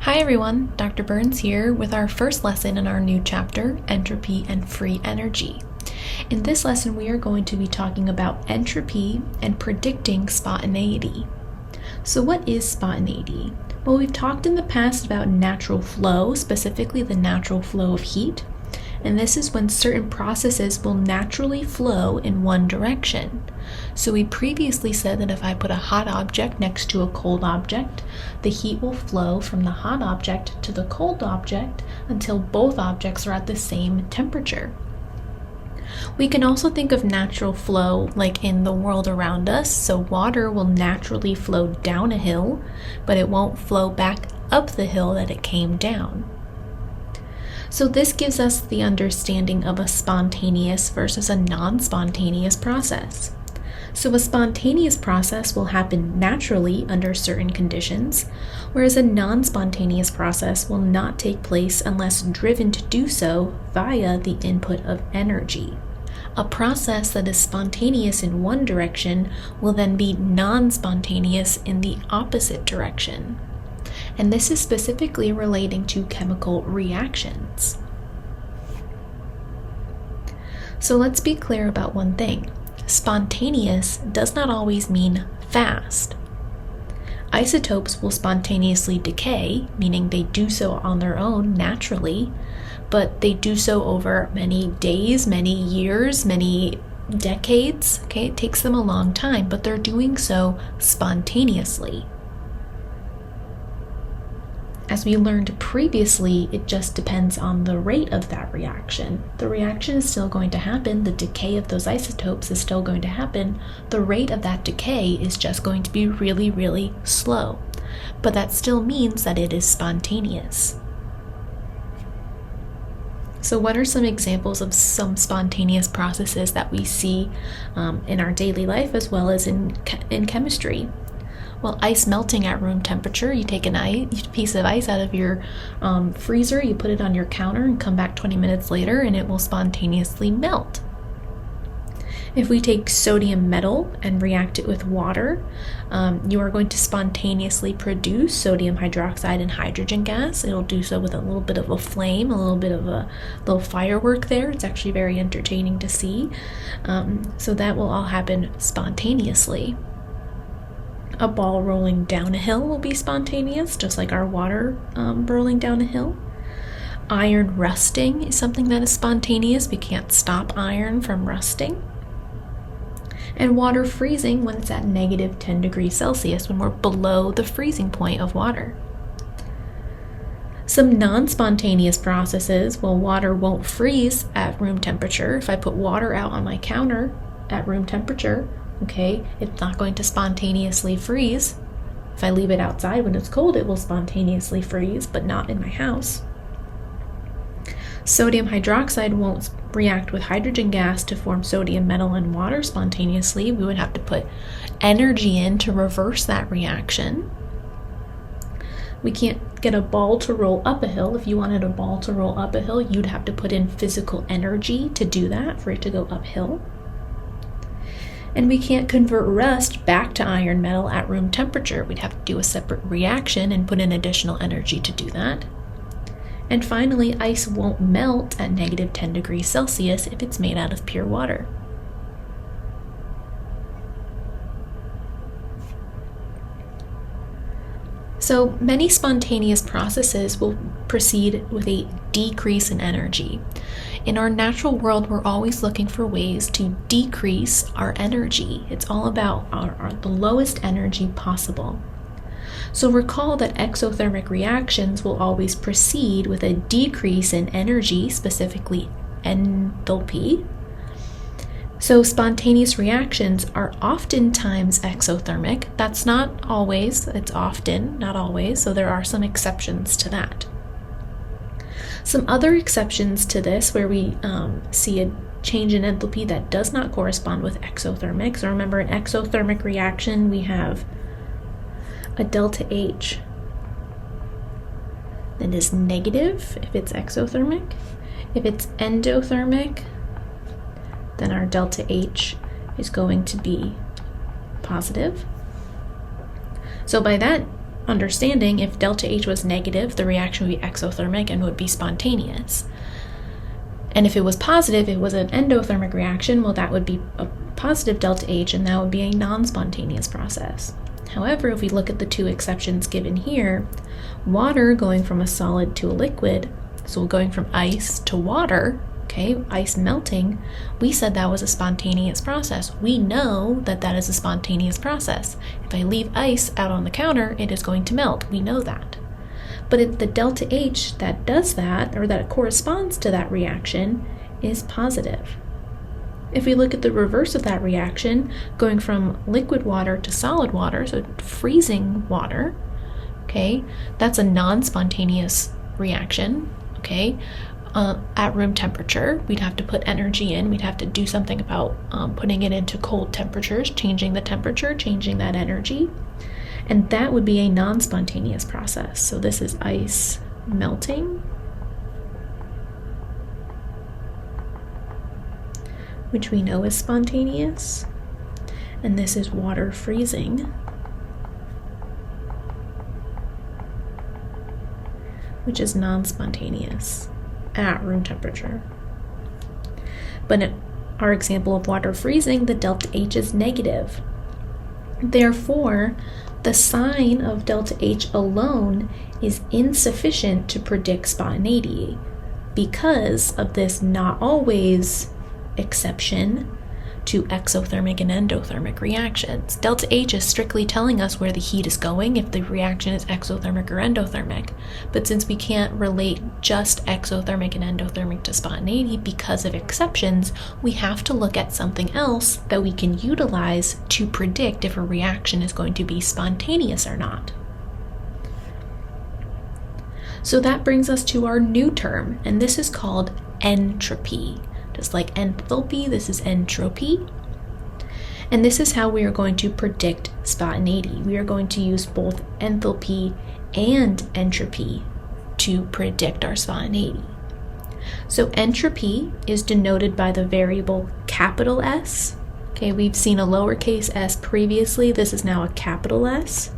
Hi everyone, Dr. Burns here with our first lesson in our new chapter, Entropy and Free Energy. In this lesson, we are going to be talking about entropy and predicting spontaneity. So what is spontaneity? Well, we've talked in the past about natural flow, specifically the natural flow of heat. And this is when certain processes will naturally flow in one direction. So we previously said that if I put a hot object next to a cold object, the heat will flow from the hot object to the cold object until both objects are at the same temperature. We can also think of natural flow like in the world around us. So water will naturally flow down a hill, but it won't flow back up the hill that it came down. So this gives us the understanding of a spontaneous versus a non-spontaneous process. So a spontaneous process will happen naturally under certain conditions, whereas a non-spontaneous process will not take place unless driven to do so via the input of energy. A process that is spontaneous in one direction will then be non-spontaneous in the opposite direction. And this is specifically relating to chemical reactions. So let's be clear about one thing. Spontaneous does not always mean fast. Isotopes will spontaneously decay, meaning they do so on their own naturally, but they do so over many days, many years, many decades. Okay, it takes them a long time, but they're doing so spontaneously. As we learned previously, it just depends on the rate of that reaction. The reaction is still going to happen, the decay of those isotopes is still going to happen. The rate of that decay is just going to be really, really slow. But that still means that it is spontaneous. So what are some examples of some spontaneous processes that we see in our daily life as well as in chemistry? Well, ice melting at room temperature. You take a piece of ice out of your freezer, you put it on your counter and come back 20 minutes later and it will spontaneously melt. If we take sodium metal and react it with water, you are going to spontaneously produce sodium hydroxide and hydrogen gas. It'll do so with a little bit of a flame, a little bit of a little firework there. It's actually very entertaining to see. So that will all happen spontaneously. A ball rolling down a hill will be spontaneous, just like our water rolling down a hill. Iron rusting is something that is spontaneous. We can't stop iron from rusting. And water freezing when it's at negative 10 degrees Celsius, when we're below the freezing point of water. Some non-spontaneous processes, well, water won't freeze at room temperature. If I put water out on my counter at room temperature, okay, it's not going to spontaneously freeze. If I leave it outside when it's cold, it will spontaneously freeze, but not in my house. Sodium hydroxide won't react with hydrogen gas to form sodium metal and water spontaneously. We would have to put energy in to reverse that reaction. We can't get a ball to roll up a hill. If you wanted a ball to roll up a hill, you'd have to put in physical energy to do that, for it to go uphill. And we can't convert rust back to iron metal at room temperature. We'd have to do a separate reaction and put in additional energy to do that. And finally, ice won't melt at negative 10 degrees Celsius if it's made out of pure water. So many spontaneous processes will proceed with a decrease in energy. In our natural world, we're always looking for ways to decrease our energy. It's all about the lowest energy possible. So recall that exothermic reactions will always proceed with a decrease in energy, specifically enthalpy. So spontaneous reactions are oftentimes exothermic. That's not always, it's often, not always, so there are some exceptions to that. Some other exceptions to this where we see a change in enthalpy that does not correspond with exothermic. So remember, in exothermic reaction, we have a delta H that is negative if it's exothermic. If it's endothermic, then our delta H is going to be positive. So by that understanding, if delta H was negative, the reaction would be exothermic and would be spontaneous. And if it was positive, it was an endothermic reaction, well, that would be a positive delta H, and that would be a non-spontaneous process. However, if we look at the two exceptions given here, water going from a solid to a liquid, so going from ice to water, okay, ice melting, we said that was a spontaneous process. We know that that is a spontaneous process. If I leave ice out on the counter, it is going to melt. We know that. But the delta H that does that, or that corresponds to that reaction, is positive. If we look at the reverse of that reaction, going from liquid water to solid water, so freezing water, okay, that's a non-spontaneous reaction, okay. At room temperature, we'd have to put energy in. We'd have to do something about putting it into cold temperatures, changing the temperature, changing that energy. And that would be a non-spontaneous process. So this is ice melting, which we know is spontaneous. And this is water freezing, which is non-spontaneous at room temperature. But in our example of water freezing, the delta H is negative. Therefore, the sign of delta H alone is insufficient to predict spontaneity because of this not always exception to exothermic and endothermic reactions. Delta H is strictly telling us where the heat is going if the reaction is exothermic or endothermic. But since we can't relate just exothermic and endothermic to spontaneity because of exceptions, we have to look at something else that we can utilize to predict if a reaction is going to be spontaneous or not. So that brings us to our new term, and this is called entropy. Just like enthalpy, this is entropy. And this is how we are going to predict spontaneity. We are going to use both enthalpy and entropy to predict our spontaneity. So entropy is denoted by the variable capital S. Okay, we've seen a lowercase s previously. This is now a capital S.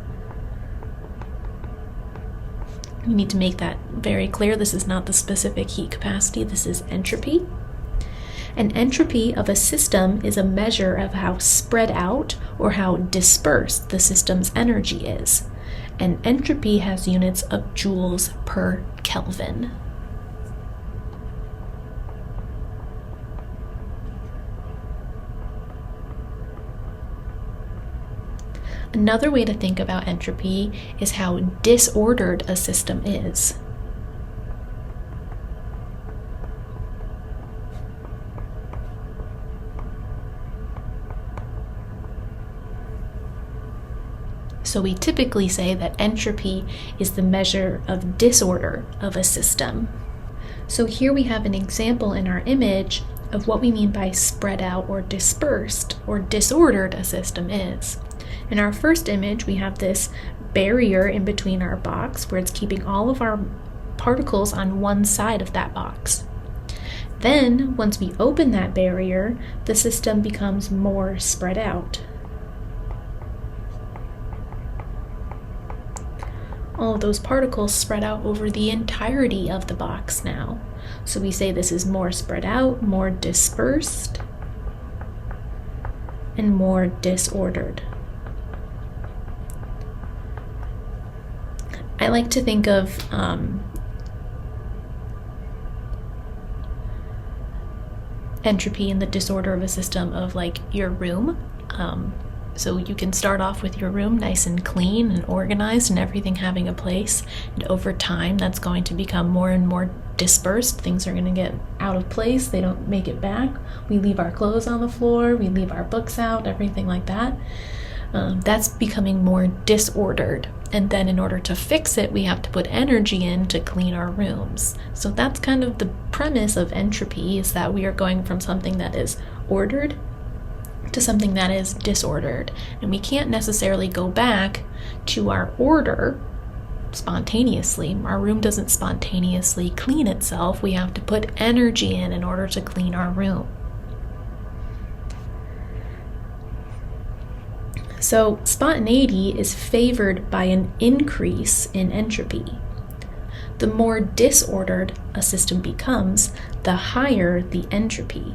We need to make that very clear. This is not the specific heat capacity. This is entropy. An entropy of a system is a measure of how spread out or how dispersed the system's energy is. And entropy has units of joules per Kelvin. Another way to think about entropy is how disordered a system is. So we typically say that entropy is the measure of disorder of a system. So here we have an example in our image of what we mean by spread out or dispersed or disordered a system is. In our first image, we have this barrier in between our box where it's keeping all of our particles on one side of that box. Then, once we open that barrier, the system becomes more spread out. All of those particles spread out over the entirety of the box now. So we say this is more spread out, more dispersed, and more disordered. I like to think of entropy and the disorder of a system of like your room. So you can start off with your room nice and clean and organized and everything having a place. And over time, that's going to become more and more dispersed. Things are going to get out of place. They don't make it back. We leave our clothes on the floor. We leave our books out, everything like that. That's becoming more disordered. And then in order to fix it, we have to put energy in to clean our rooms. So that's kind of the premise of entropy, is that we are going from something that is ordered to something that is disordered. And we can't necessarily go back to our order spontaneously. Our room doesn't spontaneously clean itself. We have to put energy in order to clean our room. So spontaneity is favored by an increase in entropy. The more disordered a system becomes, the higher the entropy.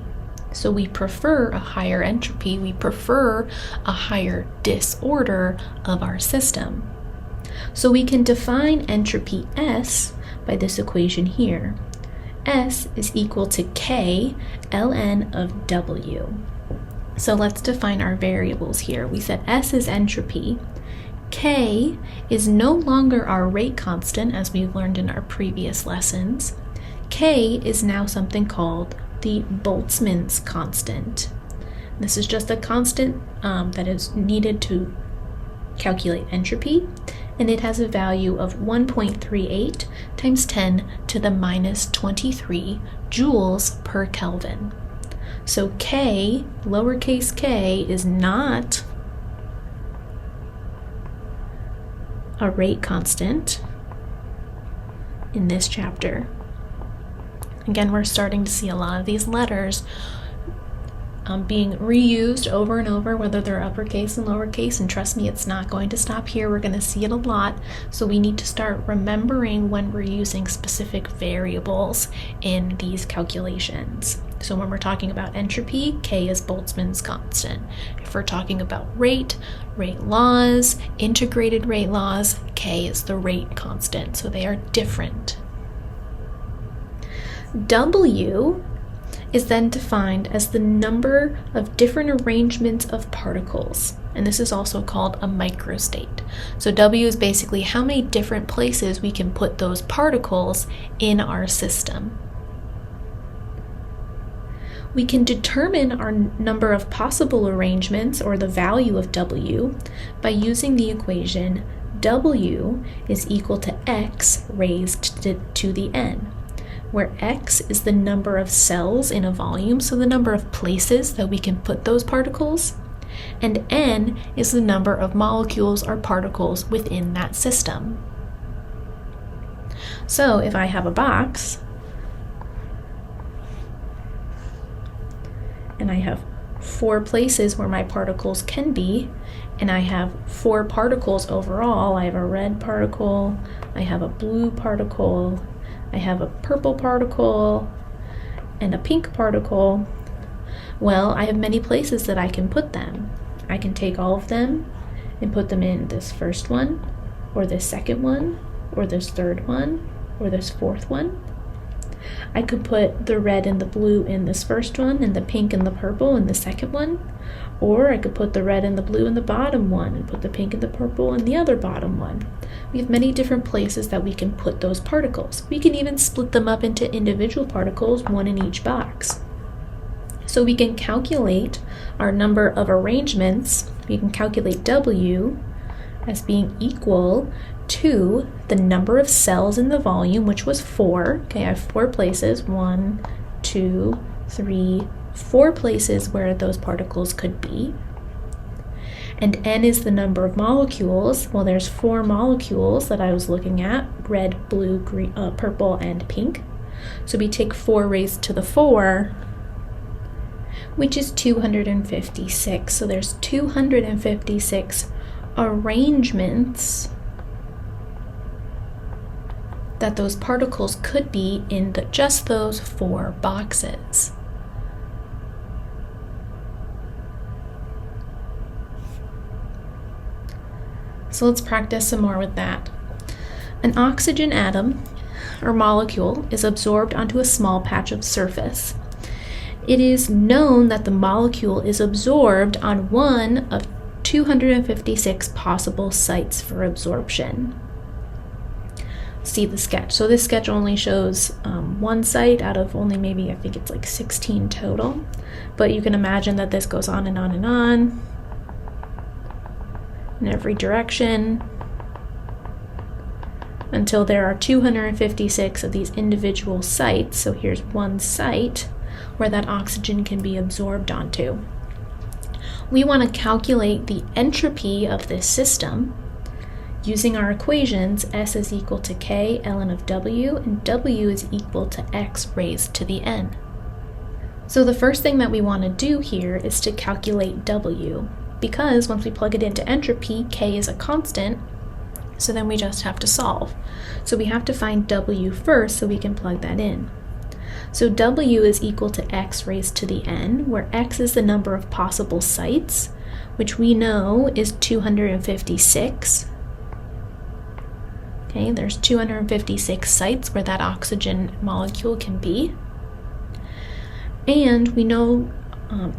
So we prefer a higher entropy, we prefer a higher disorder of our system. So we can define entropy S by this equation here. S is equal to K ln of W. So let's define our variables here. We said S is entropy. K is no longer our rate constant, as we've learned in our previous lessons. K is now something called the Boltzmann's constant. This is just a constant that is needed to calculate entropy, and it has a value of 1.38 times 10 to the minus 23 joules per Kelvin. So K, lowercase k, is not a rate constant in this chapter. Again, we're starting to see a lot of these letters being reused over and over, whether they're uppercase and lowercase, and trust me, it's not going to stop here. We're going to see it a lot, so we need to start remembering when we're using specific variables in these calculations. So when we're talking about entropy, K is Boltzmann's constant. If we're talking about rate laws, integrated rate laws, K is the rate constant, so they are different. W is then defined as the number of different arrangements of particles, and this is also called a microstate. So W is basically how many different places we can put those particles in our system. We can determine our number of possible arrangements, or the value of W, by using the equation W is equal to X raised to the N, where X is the number of cells in a volume, so the number of places that we can put those particles, and N is the number of molecules or particles within that system. So if I have a box, and I have 4 places where my particles can be, and I have 4 particles overall. I have a red particle, I have a blue particle, I have a purple particle, and a pink particle. Well, I have many places that I can put them. I can take all of them and put them in this first one, or this second one, or this third one, or this fourth one. I could put the red and the blue in this first one, and the pink and the purple in the second one. Or I could put the red and the blue in the bottom one, and put the pink and the purple in the other bottom one. We have many different places that we can put those particles. We can even split them up into individual particles, one in each box. So we can calculate our number of arrangements. We can calculate W as being equal to the number of cells in the volume, which was 4. Okay, I have 4 places, 1, 2, 3, 4 places where those particles could be. And N is the number of molecules. Well, there's 4 molecules that I was looking at, red, blue, green, purple, and pink. So we take 4 raised to the 4, which is 256. So there's 256 arrangements that those particles could be in just those 4 boxes. So let's practice some more with that. An oxygen atom or molecule is absorbed onto a small patch of surface. It is known that the molecule is absorbed on one of 256 possible sites for absorption. See the sketch. So this sketch only shows one site out of only maybe, I think it's like 16 total. But you can imagine that this goes on and on and on in every direction until there are 256 of these individual sites. So here's one site where that oxygen can be absorbed onto. We want to calculate the entropy of this system using our equations. S is equal to K ln of W, and W is equal to X raised to the N. So the first thing that we want to do here is to calculate W. because once we plug it into entropy, K is a constant, so then we just have to solve. So we have to find W first so we can plug that in. So W is equal to x raised to the n, where x is the number of possible sites, which we know is 256. Okay, there's 256 sites where that oxygen molecule can be. And we know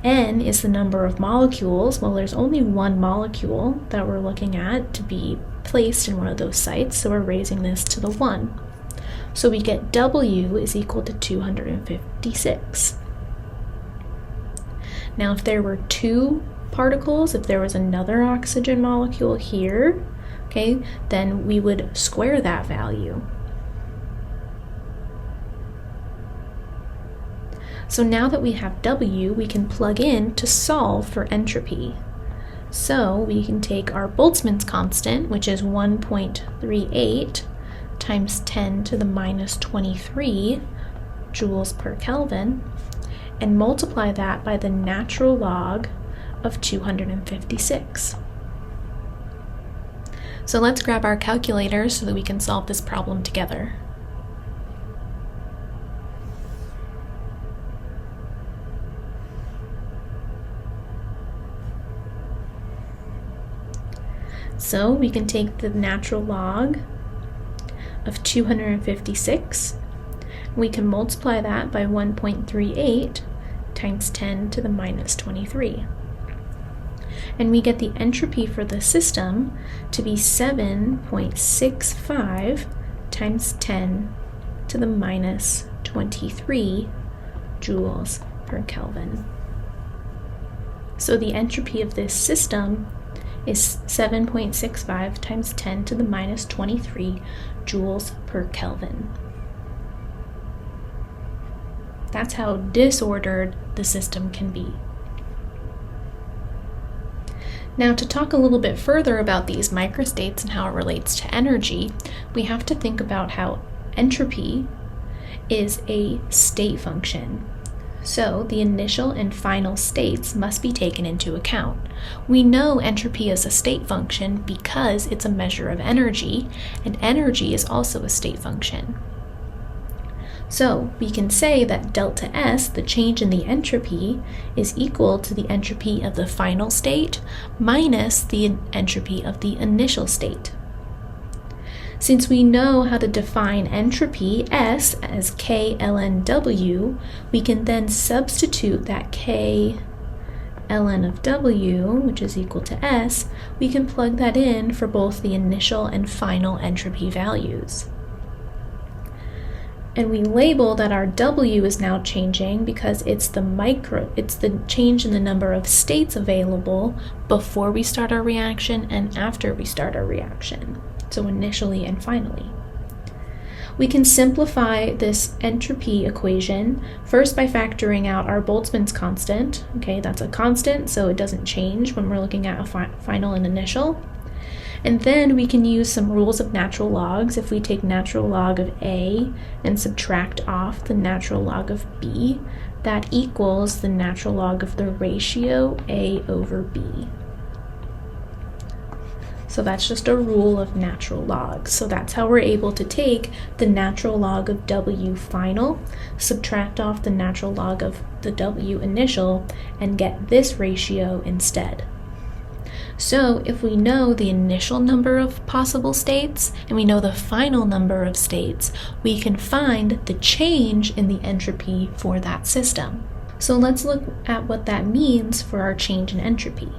n is the number of molecules. Well, there's only one molecule that we're looking at to be placed in one of those sites, so we're raising this to the 1. So we get W is equal to 256. Now, if there were 2 particles, if there was another oxygen molecule here, okay, then we would square that value. So now that we have W, we can plug in to solve for entropy. So we can take our Boltzmann's constant, which is 1.38 times 10 to the minus 23 joules per Kelvin, and multiply that by the natural log of 256. So let's grab our calculator so that we can solve this problem together. So we can take the natural log of 256. We can multiply that by 1.38 times 10 to the minus 23. And we get the entropy for the system to be 7.65 times 10 to the minus 23 joules per Kelvin. So the entropy of this system is 7.65 times 10 to the minus 23 joules per Kelvin. That's how disordered the system can be. Now, to talk a little bit further about these microstates and how it relates to energy, we have to think about how entropy is a state function. So the initial and final states must be taken into account. We know entropy is a state function because it's a measure of energy, and energy is also a state function. So we can say that delta S, the change in the entropy, is equal to the entropy of the final state minus the entropy of the initial state. Since we know how to define entropy, S, as K ln W, we can then substitute that K ln of W, which is equal to S, we can plug that in for both the initial and final entropy values. And we label that our W is now changing because it's the change in the number of states available before we start our reaction and after we start our reaction. So initially and finally. We can simplify this entropy equation first by factoring out our Boltzmann's constant. Okay, that's a constant, so it doesn't change when we're looking at a final and initial. And then we can use some rules of natural logs. If we take natural log of A and subtract off the natural log of B, that equals the natural log of the ratio A over B. So that's just a rule of natural logs. So that's how we're able to take the natural log of W final, subtract off the natural log of the W initial, and get this ratio instead. So if we know the initial number of possible states and we know the final number of states, we can find the change in the entropy for that system. So let's look at what that means for our change in entropy.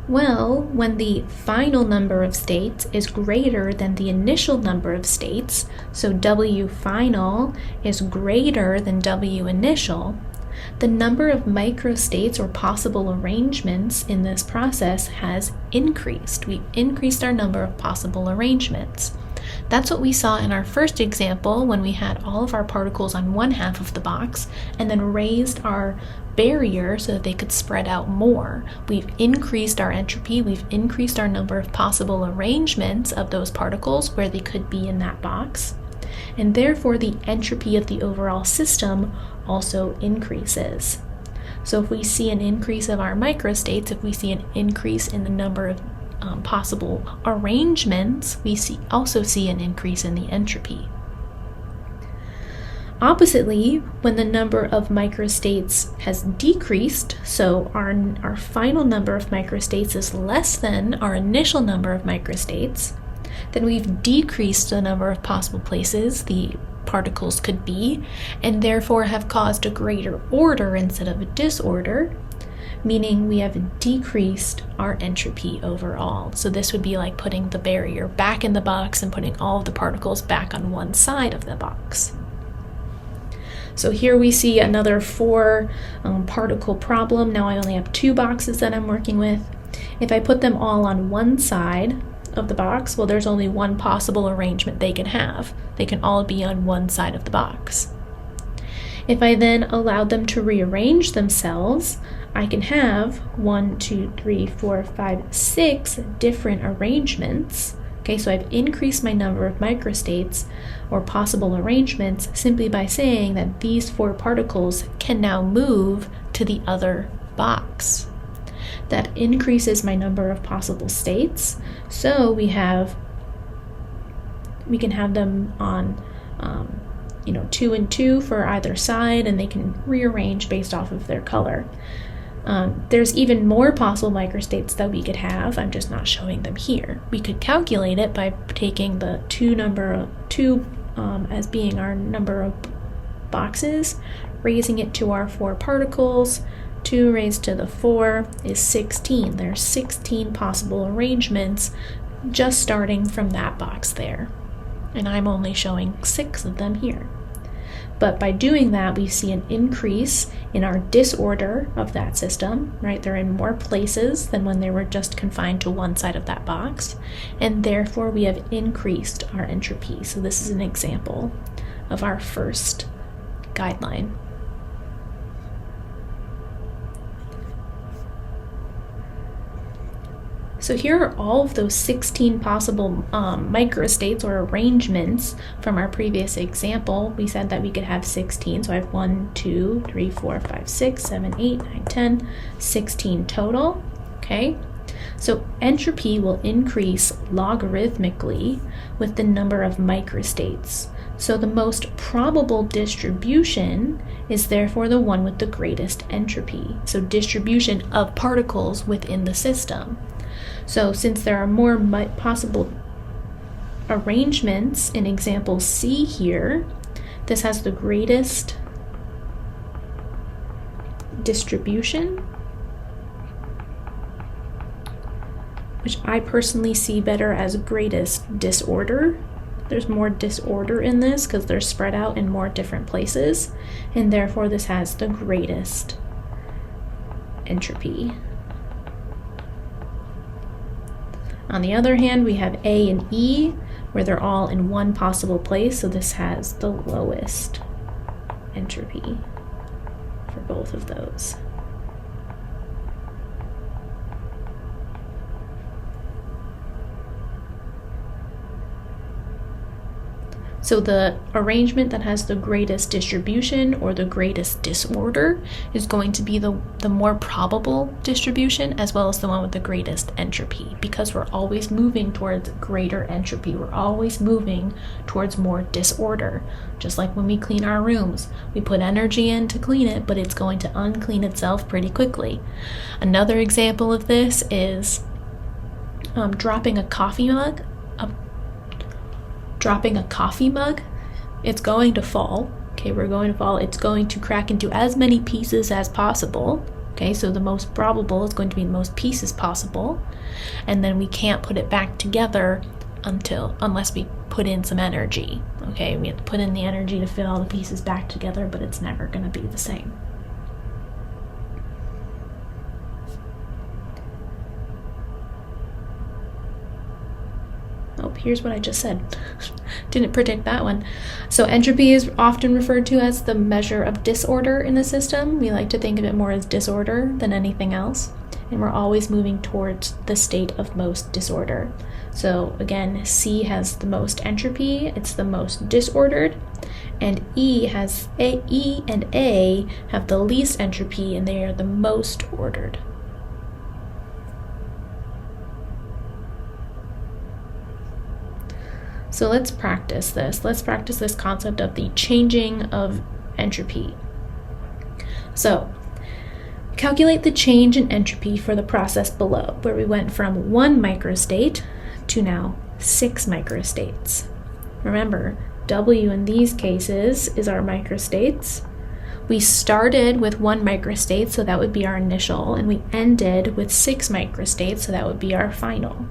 Well, when the final number of states is greater than the initial number of states, so W final is greater than W initial, the number of microstates or possible arrangements in this process has increased. We've increased our number of possible arrangements. That's what we saw in our first example when we had all of our particles on one half of the box and then raised our barrier so that they could spread out more. We've increased our entropy, we've increased our number of possible arrangements of those particles where they could be in that box, and therefore the entropy of the overall system also increases. So if we see an increase of our microstates, if we see an increase in the number of possible arrangements, we also see an increase in the entropy. Oppositely, when the number of microstates has decreased, so our final number of microstates is less than our initial number of microstates, then we've decreased the number of possible places the particles could be, and therefore have caused a greater order instead of a disorder, meaning we have decreased our entropy overall. So this would be like putting the barrier back in the box and putting all of the particles back on one side of the box. So here we see another 4 particle problem. Now I only have 2 boxes that I'm working with. If I put them all on one side of the box, well, there's only one possible arrangement they can have. They can all be on one side of the box. If I then allowed them to rearrange themselves, I can have 1, 2, 3, 4, 5, 6 different arrangements. Okay, so I've increased my number of microstates or possible arrangements simply by saying that these 4 particles can now move to the other box. That increases my number of possible states. So we can have them on 2 and 2 for either side, and they can rearrange based off of their color. There's even more possible microstates that we could have. I'm just not showing them here. We could calculate it by taking the 2 as being our number of boxes, raising it to our 4 particles. 2 raised to the 4 is 16. There's 16 possible arrangements just starting from that box there. And I'm only showing 6 of them here. But by doing that, we see an increase in our disorder of that system, right? They're in more places than when they were just confined to one side of that box, and therefore we have increased our entropy. So this is an example of our first guideline. So here are all of those 16 possible microstates or arrangements from our previous example. We said that we could have 16, so I have 1, 2, 3, 4, 5, 6, 7, 8, 9, 10, 16 total, okay? So entropy will increase logarithmically with the number of microstates. So the most probable distribution is therefore the one with the greatest entropy. So distribution of particles within the system. So since there are more possible arrangements in example C here, this has the greatest distribution, which I personally see better as greatest disorder. There's more disorder in this because they're spread out in more different places, and therefore this has the greatest entropy. On the other hand, we have A and E, where they're all in one possible place, so this has the lowest entropy for both of those. So the arrangement that has the greatest distribution or the greatest disorder is going to be the more probable distribution, as well as the one with the greatest entropy, because we're always moving towards greater entropy. We're always moving towards more disorder. Just like when we clean our rooms, we put energy in to clean it, but it's going to unclean itself pretty quickly. Another example of this is dropping a coffee mug. It's going to fall. Okay, we're going to fall. It's going to crack into as many pieces as possible. Okay, so the most probable is going to be the most pieces possible. And then we can't put it back together unless we put in some energy. Okay, we have to put in the energy to fit all the pieces back together, but it's never going to be the same. Oh, here's what I just said. Didn't predict that one. So entropy is often referred to as the measure of disorder in the system. We like to think of it more as disorder than anything else. And we're always moving towards the state of most disorder. So again, C has the most entropy, it's the most disordered, and E and A have the least entropy, and they are the most ordered. So let's practice this. Let's practice this concept of the changing of entropy. So calculate the change in entropy for the process below, where we went from 1 microstate to now 6 microstates. Remember, W in these cases is our microstates. We started with 1 microstate, so that would be our initial, and we ended with 6 microstates, so that would be our final.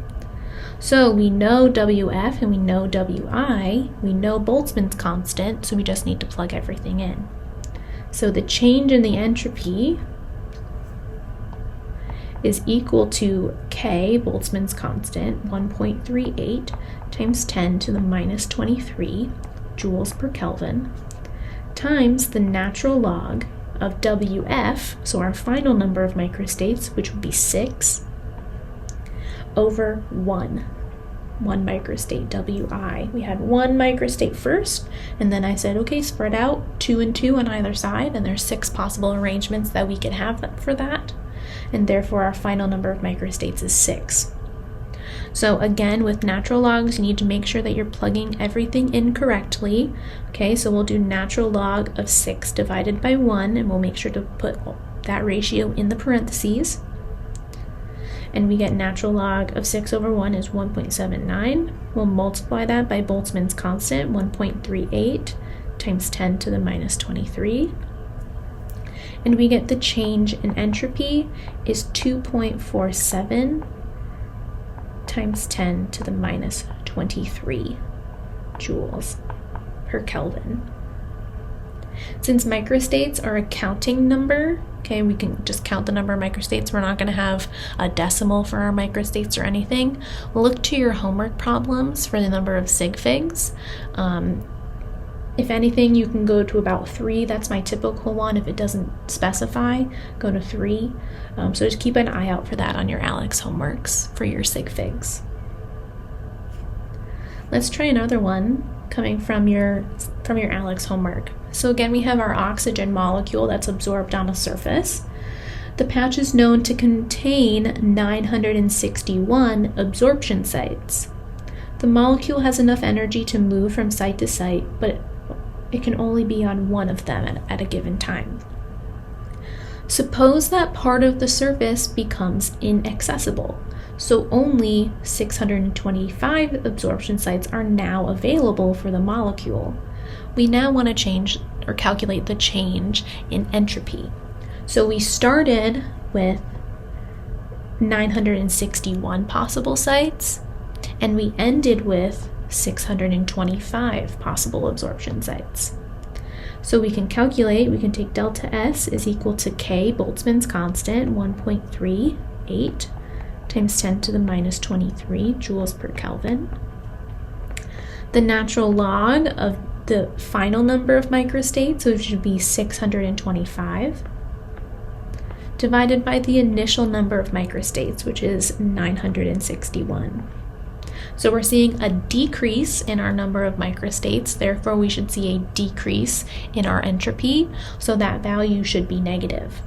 So we know WF and we know WI, we know Boltzmann's constant, so we just need to plug everything in. So the change in the entropy is equal to K, Boltzmann's constant, 1.38 times 10 to the minus 23 joules per Kelvin, times the natural log of WF, so our final number of microstates, which would be 6, over 1 microstate, WI. We had 1 microstate first, and then I said, okay, spread out 2 and 2 on either side, and there's 6 possible arrangements that we could have for that, and therefore our final number of microstates is 6. So again, with natural logs, you need to make sure that you're plugging everything in correctly. Okay, so we'll do natural log of 6 divided by 1, and we'll make sure to put that ratio in the parentheses. And we get natural log of 6 over 1 is 1.79. We'll multiply that by Boltzmann's constant, 1.38 times 10 to the minus 23. And we get the change in entropy is 2.47 times 10 to the minus 23 joules per Kelvin. Since microstates are a counting number, okay, we can just count the number of microstates. We're not going to have a decimal for our microstates or anything. We'll look to your homework problems for the number of sig figs. If anything, you can go to about 3. That's my typical one. If it doesn't specify, go to 3. So just keep an eye out for that on your Alex homeworks for your sig figs. Let's try another one coming from your Alex homework. So again, we have our oxygen molecule that's absorbed on a surface. The patch is known to contain 961 absorption sites. The molecule has enough energy to move from site to site, but it can only be on one of them at a given time. Suppose that part of the surface becomes inaccessible, so only 625 absorption sites are now available for the molecule. We now want to change or calculate the change in entropy. So we started with 961 possible sites, and we ended with 625 possible absorption sites. So we can calculate, we can take delta S is equal to K, Boltzmann's constant, 1.38 times 10 to the minus 23 joules per Kelvin. The natural log of the final number of microstates, which would be 625, divided by the initial number of microstates, which is 961. So we're seeing a decrease in our number of microstates, therefore we should see a decrease in our entropy, so that value should be negative.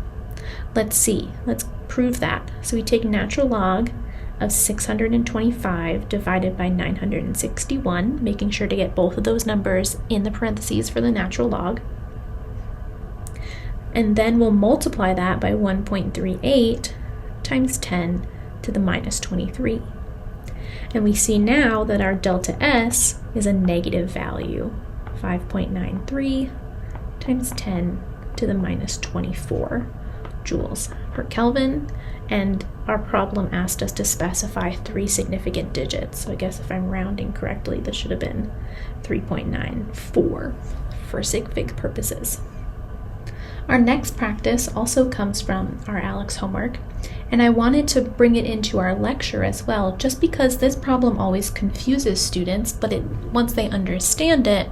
Let's see, let's prove that. So we take natural log of 625 divided by 961, making sure to get both of those numbers in the parentheses for the natural log. And then we'll multiply that by 1.38 times 10 to the minus 23. And we see now that our delta S is a negative value, 5.93 times 10 to the minus 24 joules per Kelvin. And our problem asked us to specify 3 significant digits. So I guess if I'm rounding correctly, this should have been 3.94 for sig fig purposes. Our next practice also comes from our Alex homework, and I wanted to bring it into our lecture as well, just because this problem always confuses students, but once they understand it,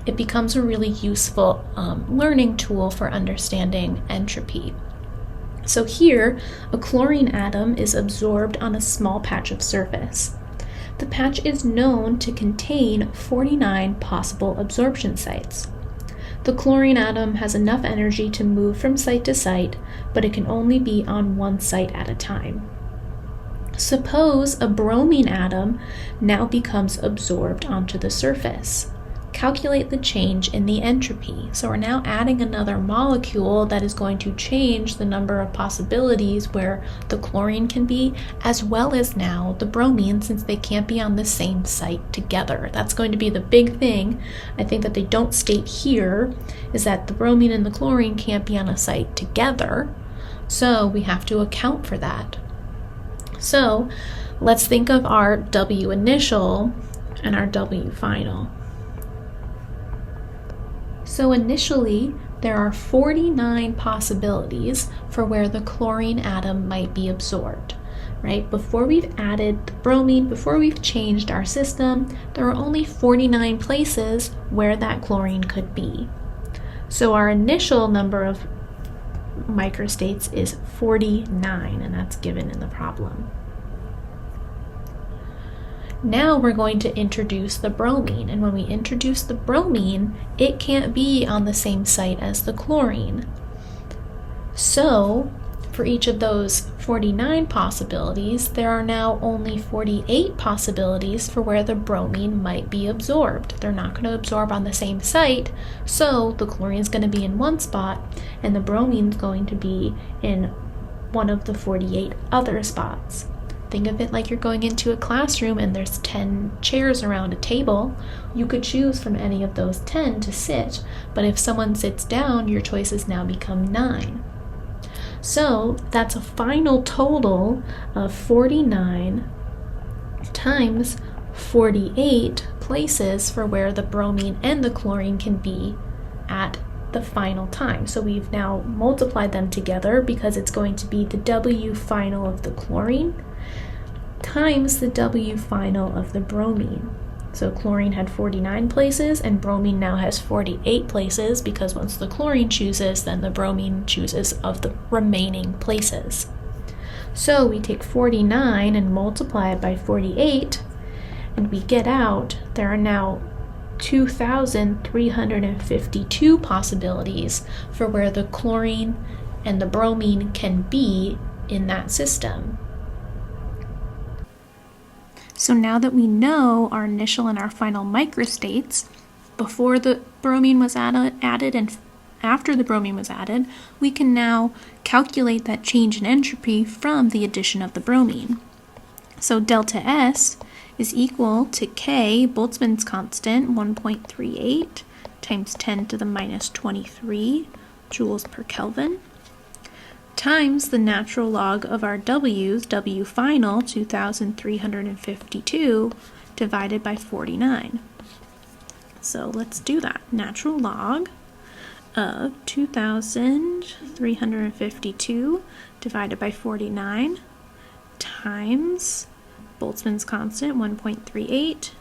it becomes a really useful learning tool for understanding entropy. So here, a chlorine atom is absorbed on a small patch of surface. The patch is known to contain 49 possible absorption sites. The chlorine atom has enough energy to move from site to site, but it can only be on one site at a time. Suppose a bromine atom now becomes absorbed onto the surface. Calculate the change in the entropy. So we're now adding another molecule that is going to change the number of possibilities where the chlorine can be, as well as now the bromine, since they can't be on the same site together. That's going to be the big thing, I think, that they don't state here, is that the bromine and the chlorine can't be on a site together. So we have to account for that. So let's think of our W initial and our W final. So initially, there are 49 possibilities for where the chlorine atom might be absorbed, right? Before we've added the bromine, before we've changed our system, there are only 49 places where that chlorine could be. So our initial number of microstates is 49, and that's given in the problem. Now we're going to introduce the bromine, and when we introduce the bromine, it can't be on the same site as the chlorine. So, for each of those 49 possibilities, there are now only 48 possibilities for where the bromine might be absorbed. They're not going to absorb on the same site, so the chlorine is going to be in one spot, and the bromine is going to be in one of the 48 other spots. Think of it like you're going into a classroom and there's 10 chairs around a table. You could choose from any of those 10 to sit, but if someone sits down, your choices now become 9. So that's a final total of 49 times 48 places for where the bromine and the chlorine can be at the final time. So we've now multiplied them together because it's going to be the W final of the chlorine times the W final of the bromine. So chlorine had 49 places and bromine now has 48 places, because once the chlorine chooses, then the bromine chooses of the remaining places. So we take 49 and multiply it by 48, and we get out there are now 2,352 possibilities for where the chlorine and the bromine can be in that system. So now that we know our initial and our final microstates, before the bromine was added and after the bromine was added, we can now calculate that change in entropy from the addition of the bromine. So delta S is equal to K, Boltzmann's constant, 1.38 times 10 to the minus 23 joules per Kelvin, times the natural log of our W's, W final, 2,352, divided by 49. So let's do that. Natural log of 2,352 divided by 49 times Boltzmann's constant, 1.38,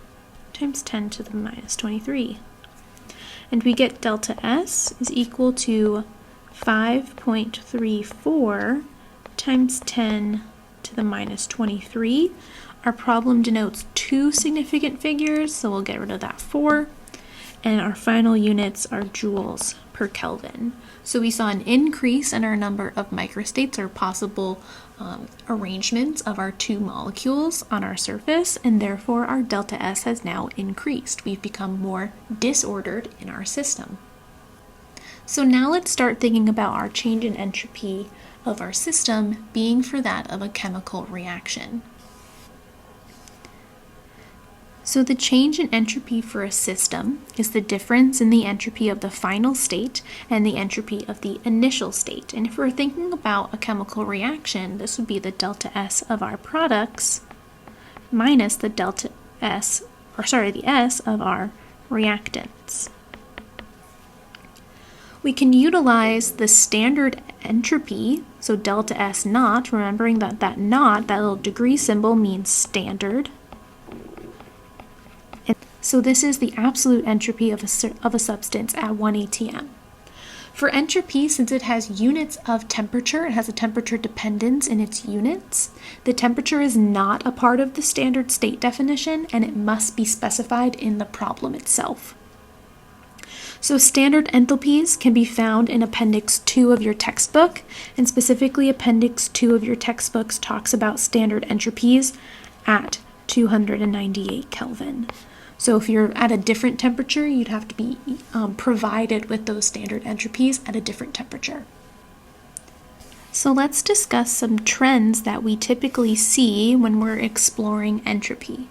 times 10 to the minus 23. And we get delta S is equal to 5.34 times 10 to the minus 23. Our problem denotes two significant figures, so we'll get rid of that 4. And our final units are joules per Kelvin. So we saw an increase in our number of microstates, or possible arrangements of our two molecules on our surface, and therefore our delta S has now increased. We've become more disordered in our system. So now let's start thinking about our change in entropy of our system being for that of a chemical reaction. So the change in entropy for a system is the difference in the entropy of the final state and the entropy of the initial state. And if we're thinking about a chemical reaction, this would be the delta S of our products minus the the S of our reactants. We can utilize the standard entropy, so delta S naught, remembering that naught, that little degree symbol, means standard. And so this is the absolute entropy of a substance at 1 atm. For entropy, since it has units of temperature, it has a temperature dependence in its units, the temperature is not a part of the standard state definition, and it must be specified in the problem itself. So standard enthalpies can be found in Appendix 2 of your textbook, and specifically Appendix 2 of your textbooks talks about standard entropies at 298 Kelvin. So if you're at a different temperature, you'd have to be provided with those standard entropies at a different temperature. So let's discuss some trends that we typically see when we're exploring entropy.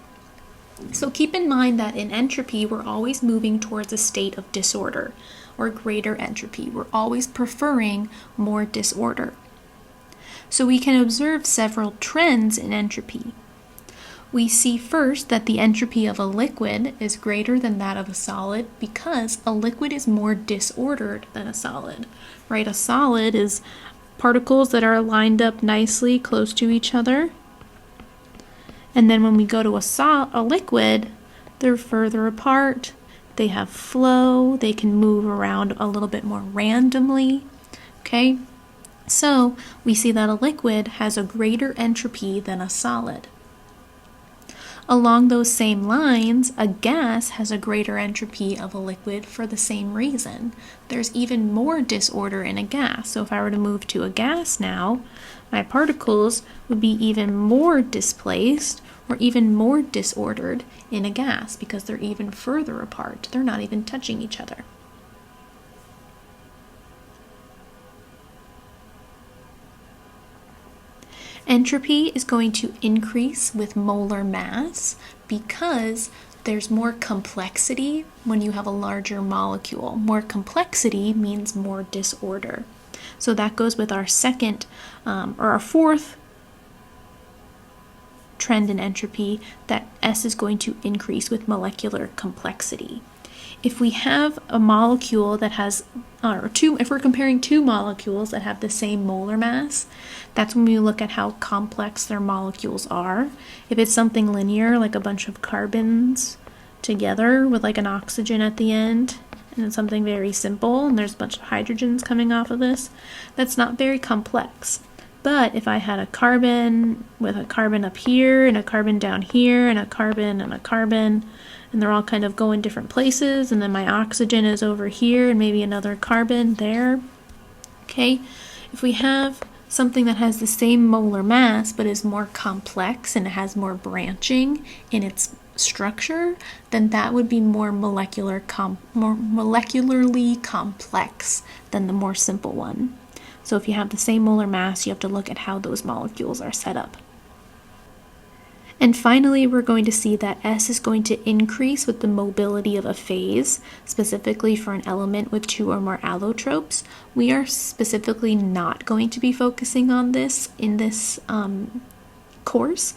So keep in mind that in entropy, we're always moving towards a state of disorder or greater entropy. We're always preferring more disorder. So we can observe several trends in entropy. We see first that the entropy of a liquid is greater than that of a solid because a liquid is more disordered than a solid, right? A solid is particles that are lined up nicely close to each other. And then when we go to a liquid, they're further apart, they have flow, they can move around a little bit more randomly, okay? So we see that a liquid has a greater entropy than a solid. Along those same lines, a gas has a greater entropy of a liquid for the same reason. There's even more disorder in a gas. So if I were to move to a gas now, my particles would be even more displaced or even more disordered in a gas because they're even further apart. They're not even touching each other. Entropy is going to increase with molar mass because there's more complexity when you have a larger molecule. More complexity means more disorder. So that goes with our second or our fourth trend in entropy, that S is going to increase with molecular complexity. If we have a molecule that has, if we're comparing two molecules that have the same molar mass, that's when we look at how complex their molecules are. If it's something linear, like a bunch of carbons together with like an oxygen at the end, and it's something very simple, and there's a bunch of hydrogens coming off of this, that's not very complex. But if I had a carbon with a carbon up here, and a carbon down here, and a carbon, and they're all kind of going different places, and then my oxygen is over here, and maybe another carbon there, okay? If we have something that has the same molar mass, but is more complex, and it has more branching in its structure, then that would be more molecularly complex than the more simple one. So if you have the same molar mass, you have to look at how those molecules are set up. And finally, we're going to see that S is going to increase with the mobility of a phase, specifically for an element with two or more allotropes. We are specifically not going to be focusing on this in this course.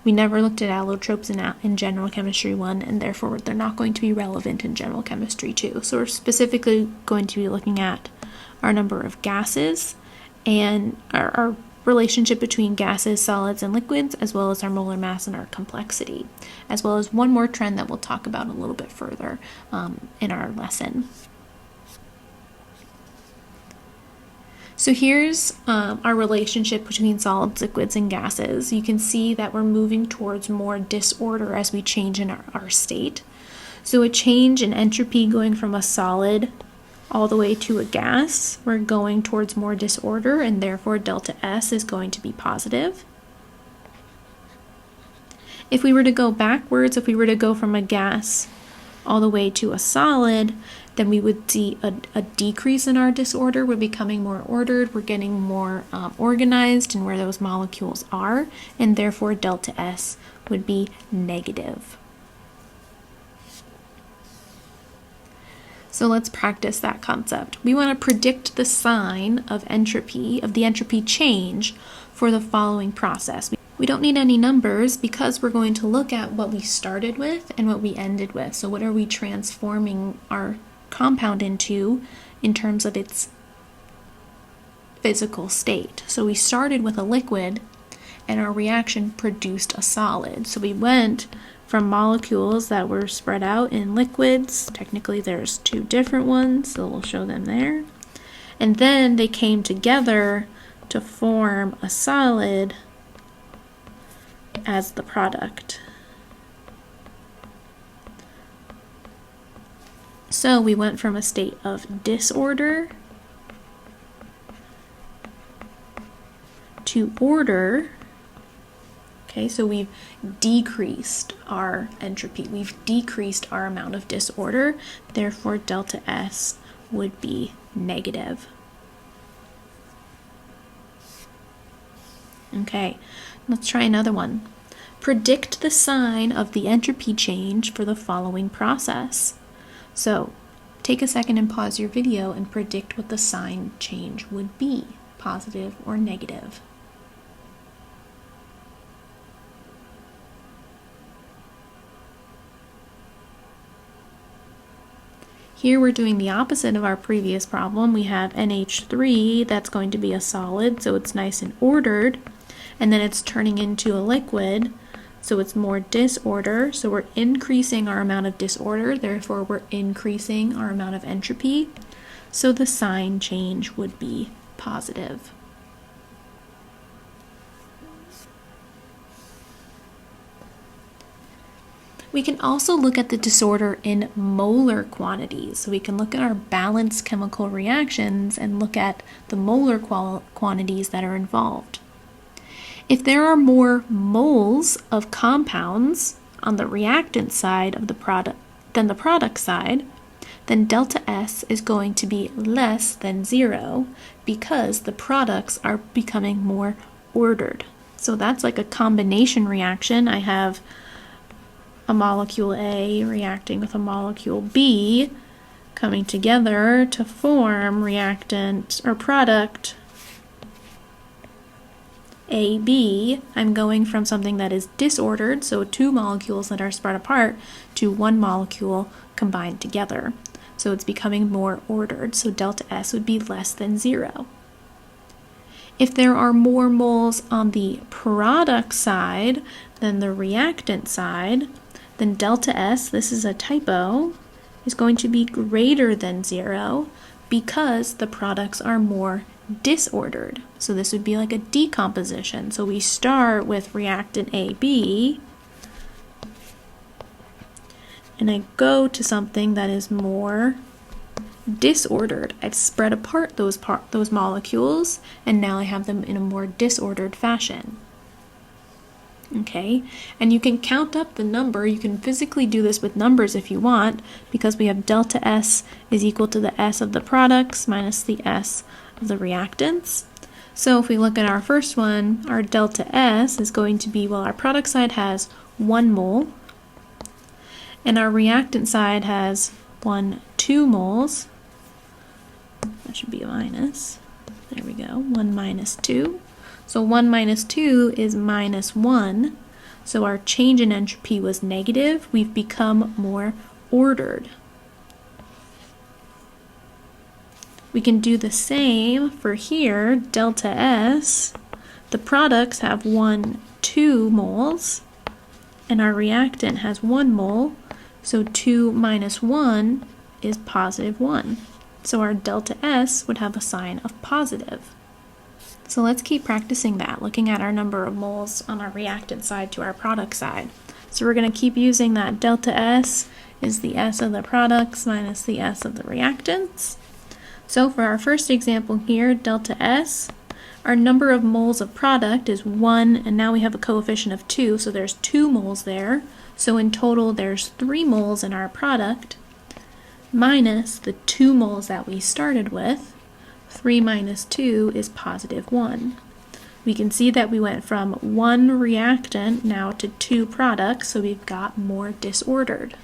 We never looked at allotropes in General Chemistry 1, and therefore they're not going to be relevant in General Chemistry 2. So we're specifically going to be looking at our number of gases and our relationship between gases, solids, and liquids, as well as our molar mass and our complexity, as well as one more trend that we'll talk about a little bit further in our lesson. So here's our relationship between solids, liquids, and gases. You can see that we're moving towards more disorder as we change in our state. So a change in entropy going from a solid all the way to a gas, we're going towards more disorder, and therefore delta S is going to be positive. If we were to go backwards, if we were to go from a gas all the way to a solid, then we would see a decrease in our disorder. We're becoming more ordered, we're getting more organized in where those molecules are, and therefore delta S would be negative. So let's practice that concept. We want to predict the sign of entropy, of the entropy change for the following process. We don't need any numbers because we're going to look at what we started with and what we ended with. So what are we transforming our compound into in terms of its physical state? So we started with a liquid and our reaction produced a solid. So we went from molecules that were spread out in liquids. Technically there's two different ones, so we'll show them there. And then they came together to form a solid as the product. So we went from a state of disorder to order. Okay, so we've decreased our entropy. We've decreased our amount of disorder. Therefore, delta S would be negative. Okay, let's try another one. Predict the sign of the entropy change for the following process. So, take a second and pause your video and predict what the sign change would be, positive or negative. Here we're doing the opposite of our previous problem. We have NH3, that's going to be a solid, so it's nice and ordered, and then it's turning into a liquid, so it's more disorder, so we're increasing our amount of disorder, therefore we're increasing our amount of entropy, so the sign change would be positive. We can also look at the disorder in molar quantities. So we can look at our balanced chemical reactions and look at the molar quantities that are involved. If there are more moles of compounds on the reactant side of the product than the product side, then delta S is going to be less than 0 because the products are becoming more ordered. So that's like a combination reaction. I have a molecule A reacting with a molecule B coming together to form reactant or product AB. I'm going from something that is disordered, so two molecules that are spread apart, to one molecule combined together. So it's becoming more ordered, so delta S would be less than 0. If there are more moles on the product side than the reactant side, then delta S, this is a typo, is going to be greater than 0 because the products are more disordered. So this would be like a decomposition. So we start with reactant AB, and I go to something that is more disordered. I've spread apart those molecules, and now I have them in a more disordered fashion. Okay, and you can count up the number. You can physically do this with numbers if you want, because we have delta S is equal to the S of the products minus the S of the reactants. So if we look at our first one, our delta S is going to be, well, our product side has 1 mole, and our reactant side has 2 moles. That should be a minus. There we go, 1 minus 2. So 1 minus 2 is minus 1. So our change in entropy was negative. We've become more ordered. We can do the same for here, delta S. The products have 2 moles, and our reactant has 1 mole. So 2 minus 1 is positive 1. So our delta S would have a sign of positive. So let's keep practicing that, looking at our number of moles on our reactant side to our product side. So we're going to keep using that delta S is the S of the products minus the S of the reactants. So for our first example here, delta S, our number of moles of product is 1, and now we have a coefficient of 2, so there's 2 moles there. So in total there's 3 moles in our product, minus the 2 moles that we started with. 3 minus 2 is positive 1. We can see that we went from 1 reactant now to 2 products, so we've got more disordered.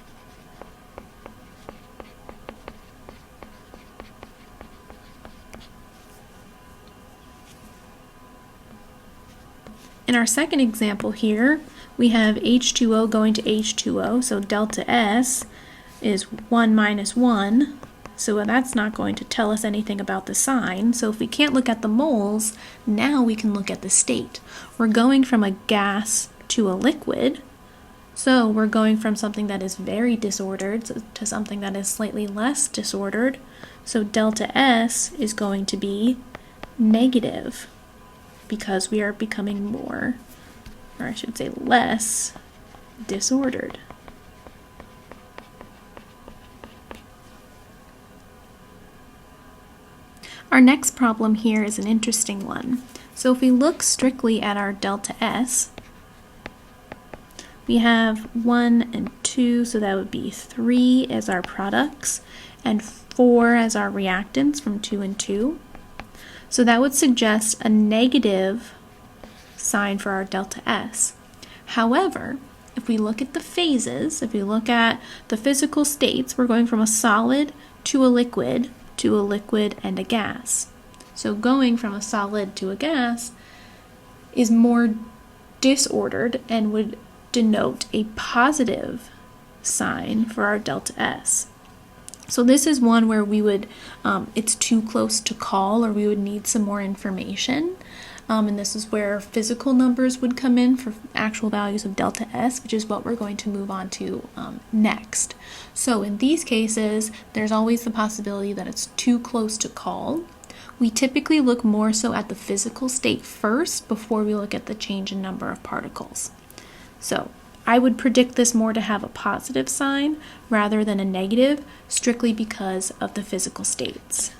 In our second example here, we have H2O going to H2O, so delta S is 1 minus 1. So that's not going to tell us anything about the sign. So if we can't look at the moles, now we can look at the state. We're going from a gas to a liquid, So we're going from something that is very disordered to something that is slightly less disordered. So delta S is going to be negative because we are becoming more, or I should say less, disordered. Our next problem here is an interesting one. So if we look strictly at our delta S, we have 1 and 2, so that would be 3 as our products, and 4 as our reactants from 2 and 2. So that would suggest a negative sign for our delta S. However, if we look at the phases, if we look at the physical states, we're going from a solid to a liquid and a gas. So going from a solid to a gas is more disordered and would denote a positive sign for our delta S. So this is one where we would, it's too close to call, or we would need some more information. And this is where physical numbers would come in for actual values of delta S, which is what we're going to move on to next. So in these cases, there's always the possibility that it's too close to call. We typically look more so at the physical state first before we look at the change in number of particles. So I would predict this more to have a positive sign rather than a negative, strictly because of the physical states.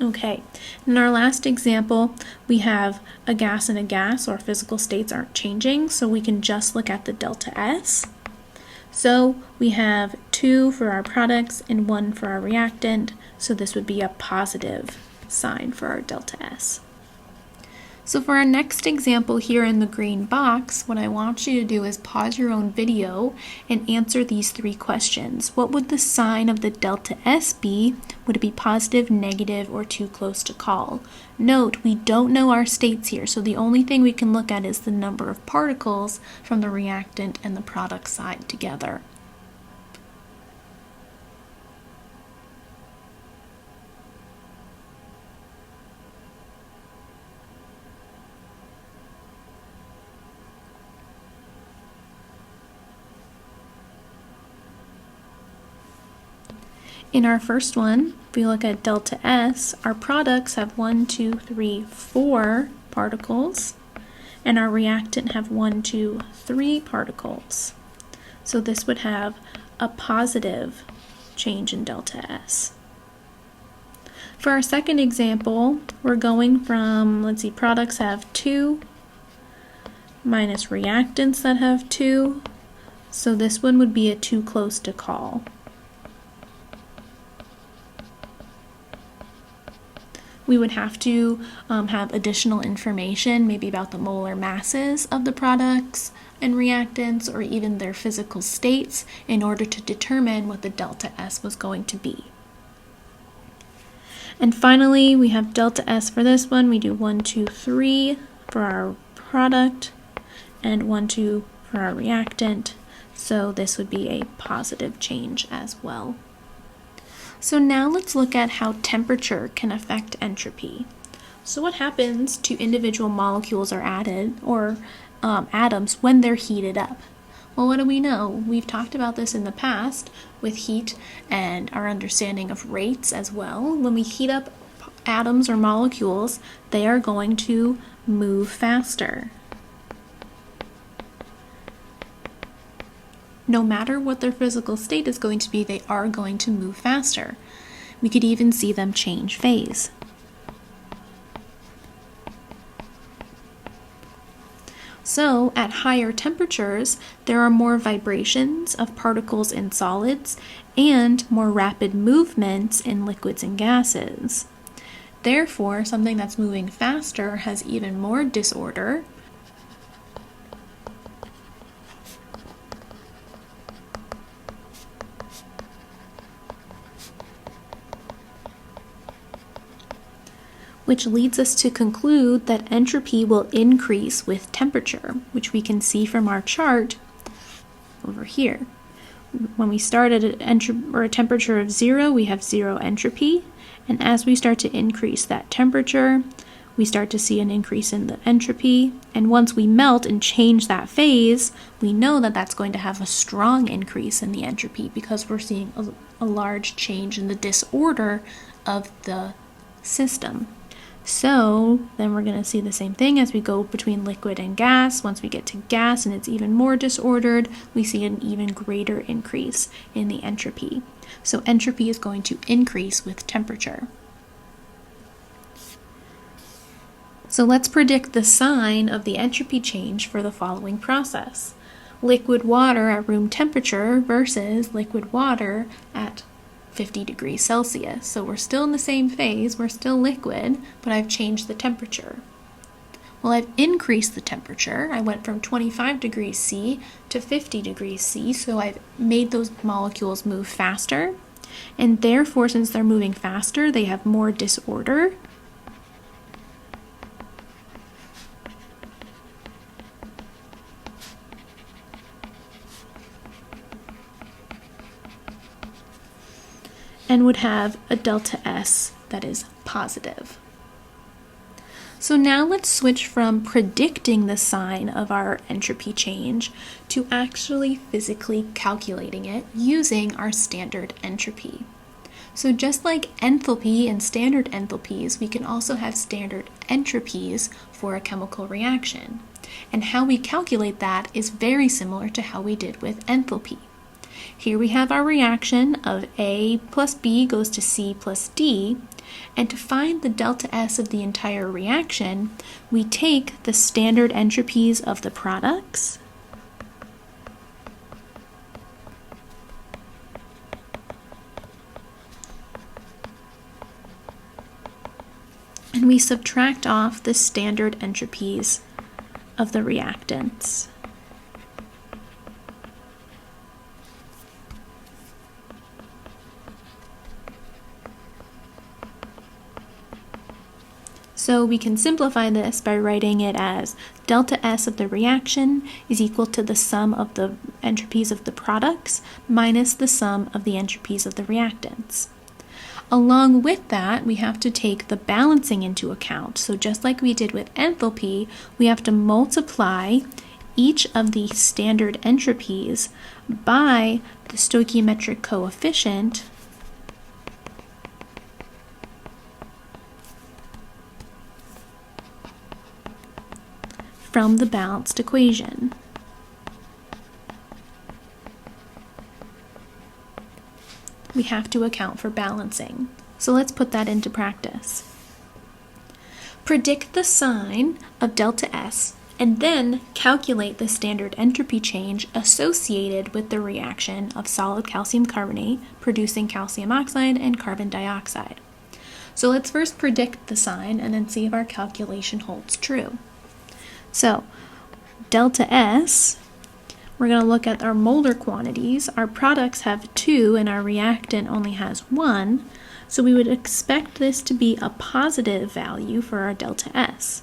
Okay, in our last example, we have a gas and a gas. Our physical states aren't changing, so we can just look at the delta S. So we have 2 for our products and 1 for our reactant, so this would be a positive sign for our delta S. So for our next example here in the green box, what I want you to do is pause your own video and answer these 3 questions. What would the sign of the delta S be? Would it be positive, negative, or too close to call? Note, we don't know our states here, so the only thing we can look at is the number of particles from the reactant and the product side together. In our first one, if we look at delta S, our products have 1, 2, 3, 4 particles, and our reactant have 1, 2, 3 particles. So this would have a positive change in delta S. For our second example, we're going from, products have 2 minus reactants that have 2. So this one would be a too close to call. We would have to have additional information, maybe about the molar masses of the products and reactants, or even their physical states, in order to determine what the delta S was going to be. And finally, we have delta S for this one. We do 1, 2, 3 for our product, and 1, 2 for our reactant. So this would be a positive change as well. So now let's look at how temperature can affect entropy. So what happens to individual molecules or atoms when they're heated up? Well, what do we know? We've talked about this in the past with heat and our understanding of rates as well. When we heat up atoms or molecules, they are going to move faster. No matter what their physical state is going to be, they are going to move faster. We could even see them change phase. So, at higher temperatures, there are more vibrations of particles in solids and more rapid movements in liquids and gases. Therefore, something that's moving faster has even more disorder, which leads us to conclude that entropy will increase with temperature, which we can see from our chart over here. When we start at a temperature of 0, we have 0 entropy, and as we start to increase that temperature, we start to see an increase in the entropy. And once we melt and change that phase, we know that that's going to have a strong increase in the entropy because we're seeing a large change in the disorder of the system. So then we're going to see the same thing as we go between liquid and gas. Once we get to gas and it's even more disordered, we see an even greater increase in the entropy. So entropy is going to increase with temperature. So let's predict the sign of the entropy change for the following process. Liquid water at room temperature versus liquid water at 50 degrees Celsius. So we're still in the same phase, we're still liquid, but I've changed the temperature. Well, I've increased the temperature. I went from 25 degrees C to 50 degrees C, so I've made those molecules move faster. And therefore, since they're moving faster, they have more disorder. And would have a delta S that is positive. So now let's switch from predicting the sign of our entropy change to actually physically calculating it using our standard entropy. So just like enthalpy and standard enthalpies, we can also have standard entropies for a chemical reaction. And how we calculate that is very similar to how we did with enthalpy. Here we have our reaction of A plus B goes to C plus D, and to find the delta S of the entire reaction, we take the standard entropies of the products and we subtract off the standard entropies of the reactants. So we can simplify this by writing it as delta S of the reaction is equal to the sum of the entropies of the products minus the sum of the entropies of the reactants. Along with that, we have to take the balancing into account. So just like we did with enthalpy, we have to multiply each of the standard entropies by the stoichiometric coefficient from the balanced equation. We have to account for balancing. So let's put that into practice. Predict the sign of delta S and then calculate the standard entropy change associated with the reaction of solid calcium carbonate producing calcium oxide and carbon dioxide. So let's first predict the sign and then see if our calculation holds true. So delta S, we're going to look at our molar quantities. Our products have 2 and our reactant only has 1. So we would expect this to be a positive value for our delta S.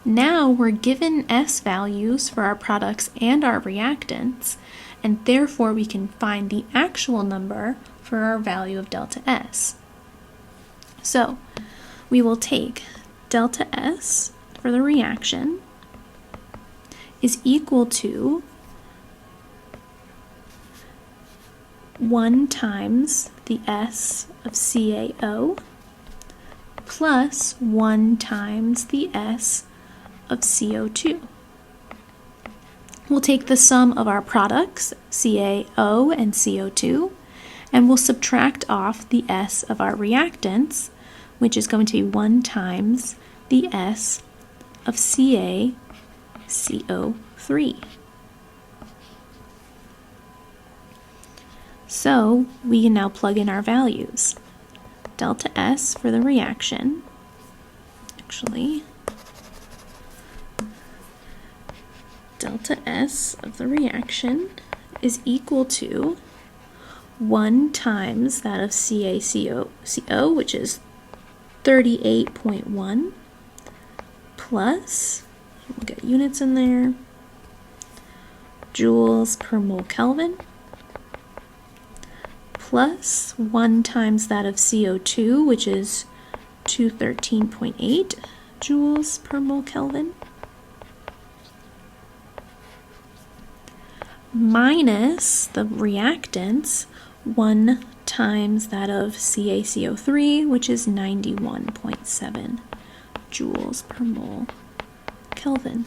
Now we're given S values for our products and our reactants, and therefore we can find the actual number for our value of delta S. So we will take delta S for the reaction is equal to 1 times the S of CaO plus 1 times the S of CO2. We'll take the sum of our products, CaO and CO2, and we'll subtract off the S of our reactants, which is going to be 1 times the S of CaCO3. So we can now plug in our values. Delta S for the reaction, delta S of the reaction is equal to 1 times that of CaCO, which is 38.1, plus, we'll get units in there, joules per mole Kelvin, plus 1 times that of CO2, which is 213.8 joules per mole Kelvin, minus the reactants, 1 times that of CaCO3, which is 91.7 joules per mole Kelvin.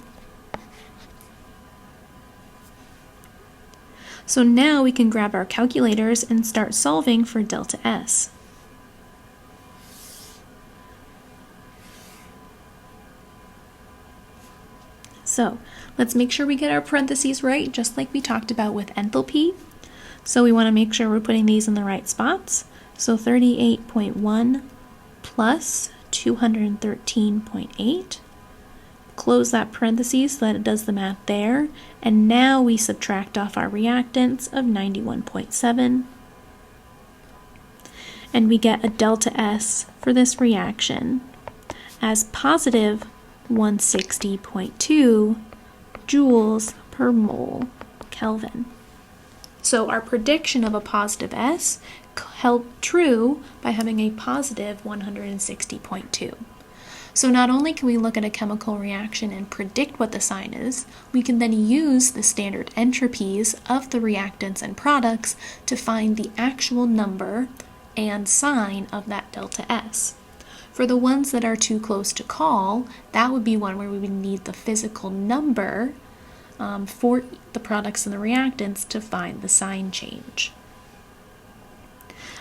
So now we can grab our calculators and start solving for delta S. So let's make sure we get our parentheses right, just like we talked about with enthalpy. So we want to make sure we're putting these in the right spots. So 38.1 plus 213.8. Close that parentheses so that it does the math there. And now we subtract off our reactants of 91.7. And we get a delta S for this reaction as positive 160.2 joules per mole Kelvin. So our prediction of a positive S held true by having a positive 160.2. So not only can we look at a chemical reaction and predict what the sign is, we can then use the standard entropies of the reactants and products to find the actual number and sign of that delta S. For the ones that are too close to call, that would be one where we would need the physical number for the products and the reactants to find the sign change.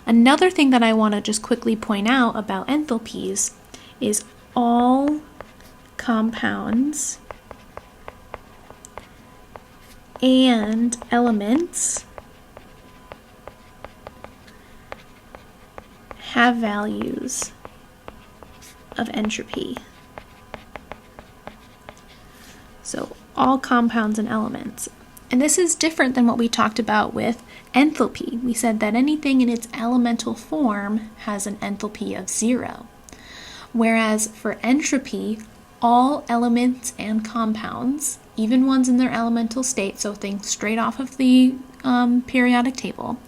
Another thing that I want to just quickly point out about enthalpies is all compounds and elements have values of entropy. So all compounds and elements. And this is different than what we talked about with enthalpy. We said that anything in its elemental form has an enthalpy of 0. Whereas for entropy, all elements and compounds, even ones in their elemental state, so things straight off of the periodic table,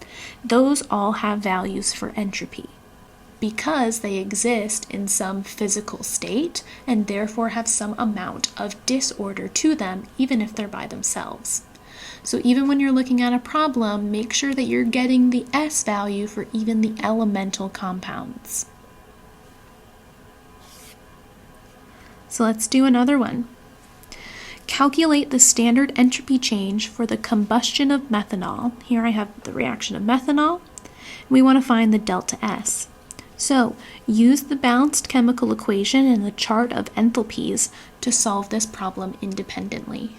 those all have values for entropy because they exist in some physical state and therefore have some amount of disorder to them, even if they're by themselves. So even when you're looking at a problem, make sure that you're getting the S value for even the elemental compounds. So let's do another one. Calculate the standard entropy change for the combustion of methanol. Here I have the reaction of methanol. We want to find the delta S. So use the balanced chemical equation and the chart of enthalpies to solve this problem independently.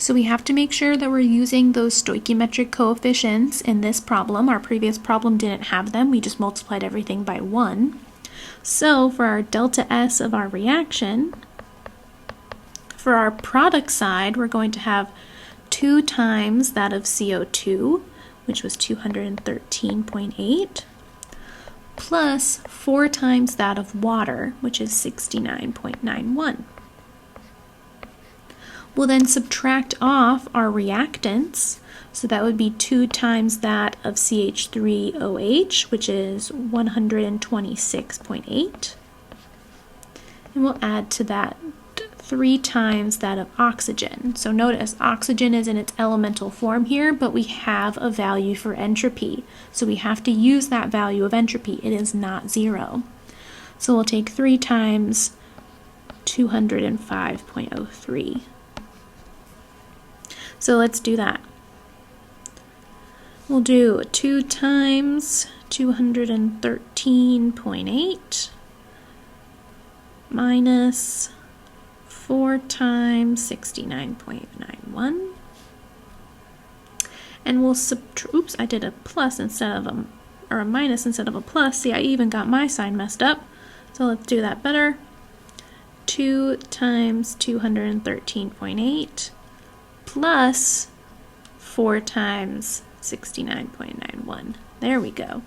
So we have to make sure that we're using those stoichiometric coefficients in this problem. Our previous problem didn't have them. We just multiplied everything by 1. So for our delta S of our reaction, for our product side, we're going to have 2 times that of CO2, which was 213.8, plus 4 times that of water, which is 69.91. We'll then subtract off our reactants, so that would be 2 times that of CH3OH, which is 126.8. And we'll add to that 3 times that of oxygen. So notice oxygen is in its elemental form here, but we have a value for entropy. So we have to use that value of entropy. It is not 0. So we'll take 3 times 205.03. So let's do that. We'll do 2 times 213.8 minus 4 times 69.91. And we'll oops, I did a plus instead of a minus instead of a plus. See, I even got my sign messed up. So let's do that better. 2 times 213.8 plus 4 times 69.91. There we go.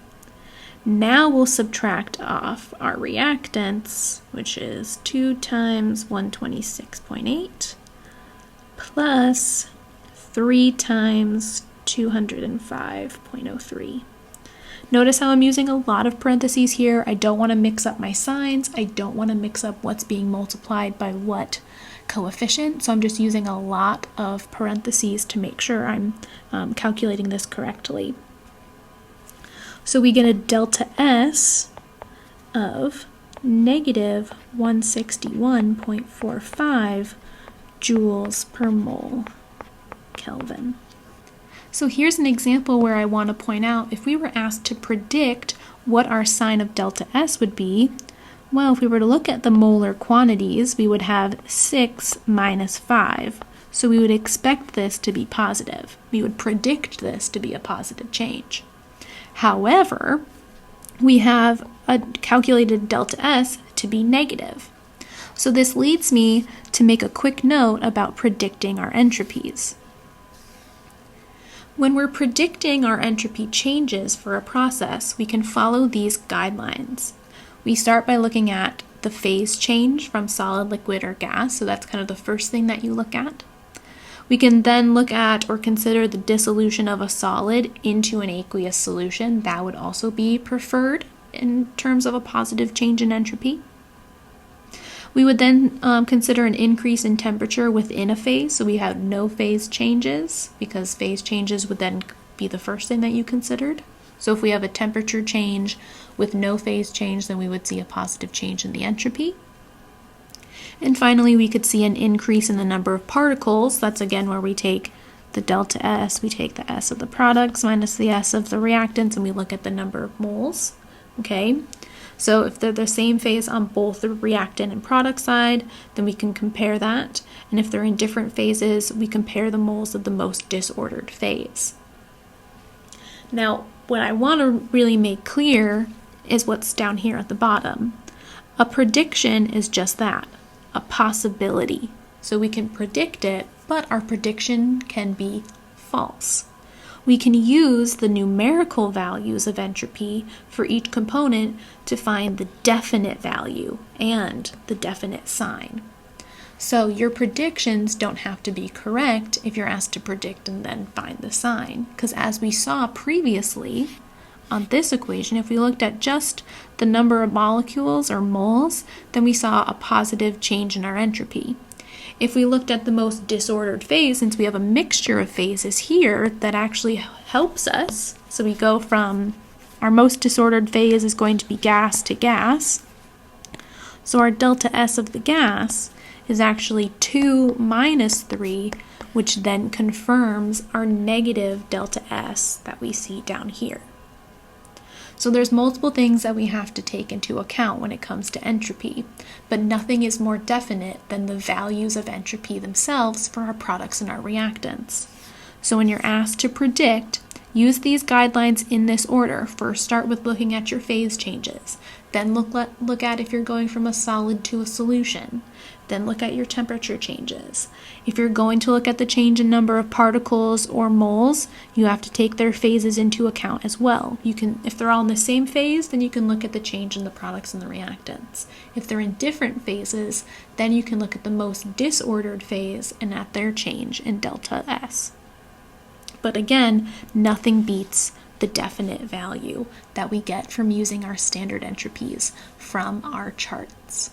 Now we'll subtract off our reactants, which is 2 times 126.8 plus 3 times 205.03. Notice how I'm using a lot of parentheses here. I don't want to mix up my signs. I don't want to mix up what's being multiplied by what coefficient. So I'm just using a lot of parentheses to make sure I'm calculating this correctly. So we get a delta S of negative 161.45 joules per mole Kelvin. So here's an example where I want to point out, if we were asked to predict what our sign of delta S would be, well, if we were to look at the molar quantities, we would have 6 minus 5. So we would expect this to be positive. We would predict this to be a positive change. However, we have a calculated delta S to be negative. So this leads me to make a quick note about predicting our entropies. When we're predicting our entropy changes for a process, we can follow these guidelines. We start by looking at the phase change from solid, liquid, or gas, so that's kind of the first thing that you look at. We can then look at or consider the dissolution of a solid into an aqueous solution. That would also be preferred in terms of a positive change in entropy. We would then consider an increase in temperature within a phase, so we have no phase changes, because phase changes would then be the first thing that you considered. So if we have a temperature change with no phase change, then we would see a positive change in the entropy. And finally, we could see an increase in the number of particles. That's again where we take the delta S, we take the S of the products minus the S of the reactants, and we look at the number of moles. Okay, so if they're the same phase on both the reactant and product side, then we can compare that. And if they're in different phases, we compare the moles of the most disordered phase. Now, what I want to really make clear is what's down here at the bottom. A prediction is just that, a possibility. So we can predict it, but our prediction can be false. We can use the numerical values of entropy for each component to find the definite value and the definite sign. So your predictions don't have to be correct if you're asked to predict and then find the sign, because as we saw previously on this equation, if we looked at just the number of molecules or moles, then we saw a positive change in our entropy. If we looked at the most disordered phase, since we have a mixture of phases here, that actually helps us. So we go from our most disordered phase is going to be gas to gas. So our delta S of the gas is actually 2 minus 3, which then confirms our negative delta S that we see down here. So there's multiple things that we have to take into account when it comes to entropy, but nothing is more definite than the values of entropy themselves for our products and our reactants. So when you're asked to predict, use these guidelines in this order. First, start with looking at your phase changes. Then look at if you're going from a solid to a solution. Then look at your temperature changes. If you're going to look at the change in number of particles or moles, you have to take their phases into account as well. If they're all in the same phase, then you can look at the change in the products and the reactants. If they're in different phases, then you can look at the most disordered phase and at their change in delta S. But again, nothing beats the definite value that we get from using our standard entropies from our charts.